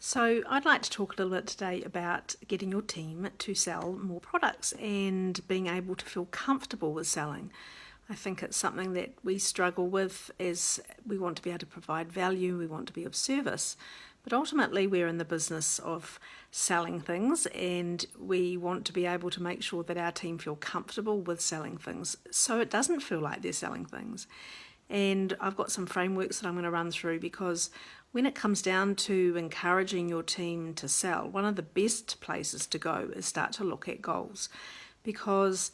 So I'd like to talk a little bit today about getting your team to sell more products and being able to feel comfortable with selling. I think it's something that we struggle with as we want to be able to provide value, we want to be of service, but ultimately we're in the business of selling things and we want to be able to make sure that our team feel comfortable with selling things so it doesn't feel like they're selling things. And I've got some frameworks that I'm going to run through because when it comes down to encouraging your team to sell, one of the best places to go is start to look at goals. Because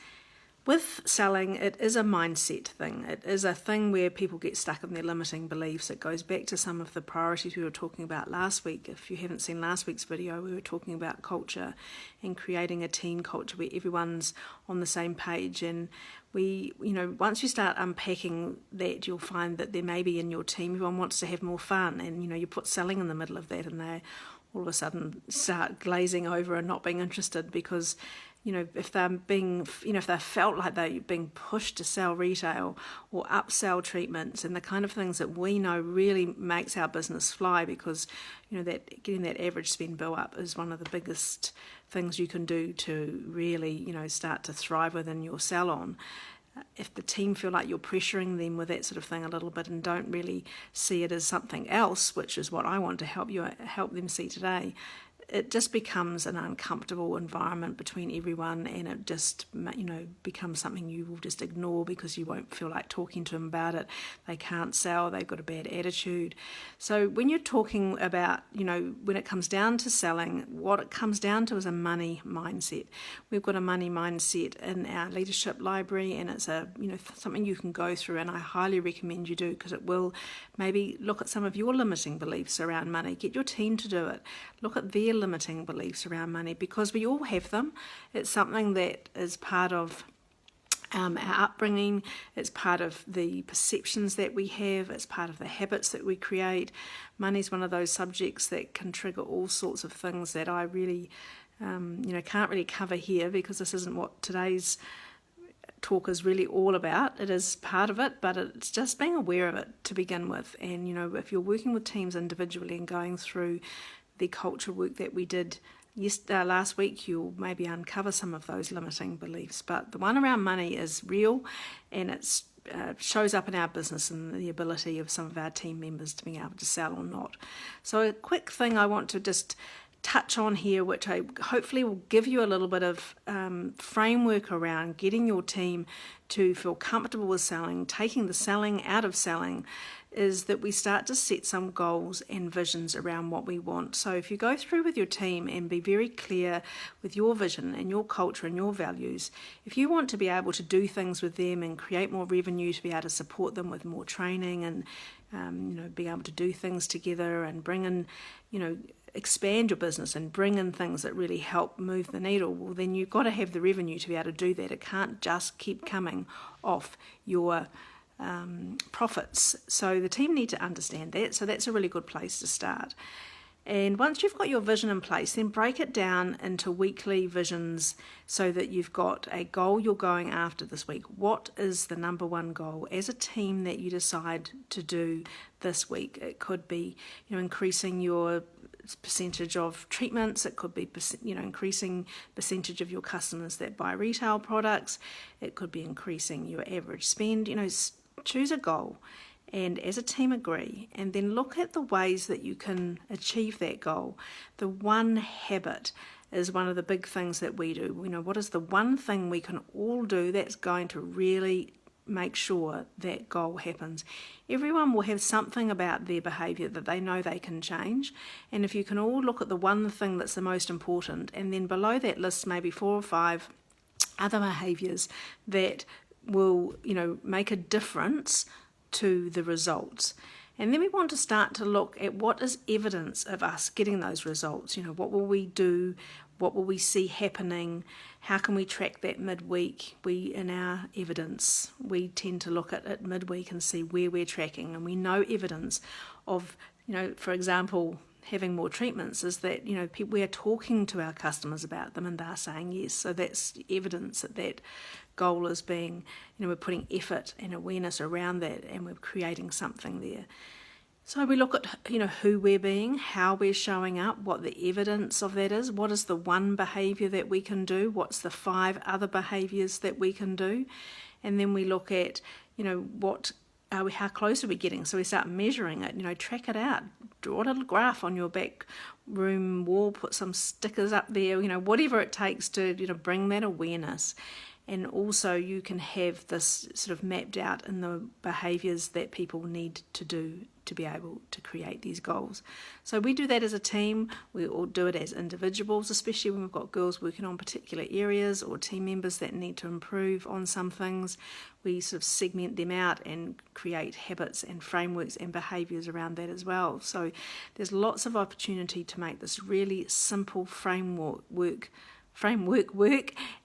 with selling, it is a mindset thing. It is a thing where people get stuck in their limiting beliefs. It goes back to some of the priorities we were talking about last week. If you haven't seen last week's video, we were talking about culture and creating a team culture where everyone's on the same page. And once you start unpacking that, you'll find that there may be in your team, everyone wants to have more fun. And, you put selling in the middle of that and they all of a sudden start glazing over and not being interested because if they felt like they're being pushed to sell retail or upsell treatments and the kind of things that we know really makes our business fly, because that getting that average spend bill up is one of the biggest things you can do to really start to thrive within your salon. If the team feel like you're pressuring them with that sort of thing a little bit and don't really see it as something else, which is what I want to help them see today, it just becomes an uncomfortable environment between everyone, and it just becomes something you will just ignore because you won't feel like talking to them about it. They can't sell, they've got a bad attitude. So when you're talking about when it comes down to selling, what it comes down to is a money mindset. We've got a money mindset in our leadership library, and it's something you can go through, and I highly recommend you do, because it will maybe look at some of your limiting beliefs around money. Get your team to do it. Look at their limiting beliefs around money, because we all have them. It's something that is part of our upbringing, it's part of the perceptions that we have, it's part of the habits that we create. Money's one of those subjects that can trigger all sorts of things that I really can't really cover here, because this isn't what today's talk is really all about. It is part of it, but it's just being aware of it to begin with. And if you're working with teams individually and going through the culture work that we did last week, you'll maybe uncover some of those limiting beliefs. But the one around money is real, and it shows up in our business and the ability of some of our team members to be able to sell or not. So a quick thing I want to just touch on here, which I hopefully will give you a little bit of framework around getting your team to feel comfortable with selling, taking the selling out of selling, is that we start to set some goals and visions around what we want. So if you go through with your team and be very clear with your vision and your culture and your values, if you want to be able to do things with them and create more revenue, to be able to support them with more training and be able to do things together and bring in, expand your business and bring in things that really help move the needle, well, then you've got to have the revenue to be able to do that. It can't just keep coming off your profits. So the team need to understand that. So that's a really good place to start. And once you've got your vision in place, then break it down into weekly visions so that you've got a goal you're going after this week. What is the number one goal as a team that you decide to do this week? It could be, increasing your percentage of treatments. It could be, increasing percentage of your customers that buy retail products. It could be increasing your average spend. Choose a goal and as a team agree, and then look at the ways that you can achieve that goal. The one habit is one of the big things that we do. What is the one thing we can all do that's going to really make sure that goal happens? Everyone will have something about their behaviour that they know they can change, and if you can all look at the one thing that's the most important, and then below that list maybe 4 or 5 other behaviours that will make a difference to the results. And then we want to start to look at what is evidence of us getting those results. What will we do? What will we see happening? How can we track that midweek? In our evidence, we tend to look at it midweek and see where we're tracking. And we know evidence of, for example, having more treatments is that, we are talking to our customers about them and they're saying yes. So that's evidence that goal is being, we're putting effort and awareness around that and we're creating something there. So we look at, who we're being, how we're showing up, what the evidence of that is, what is the one behaviour that we can do, what's the 5 other behaviours that we can do, and then we look at, what are we, how close are we getting? So we start measuring it, track it out, draw a little graph on your back room wall, put some stickers up there, whatever it takes to, bring that awareness. And also you can have this sort of mapped out in the behaviours that people need to do to be able to create these goals. So we do that as a team, we all do it as individuals, especially when we've got girls working on particular areas or team members that need to improve on some things. We sort of segment them out and create habits and frameworks and behaviours around that as well. So there's lots of opportunity to make this really simple framework work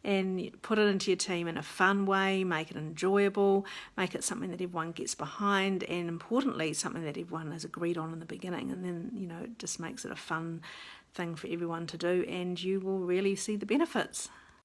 and put it into your team in a fun way, make it enjoyable, make it something that everyone gets behind, and importantly something that everyone has agreed on in the beginning, and then it just makes it a fun thing for everyone to do, and you will really see the benefits.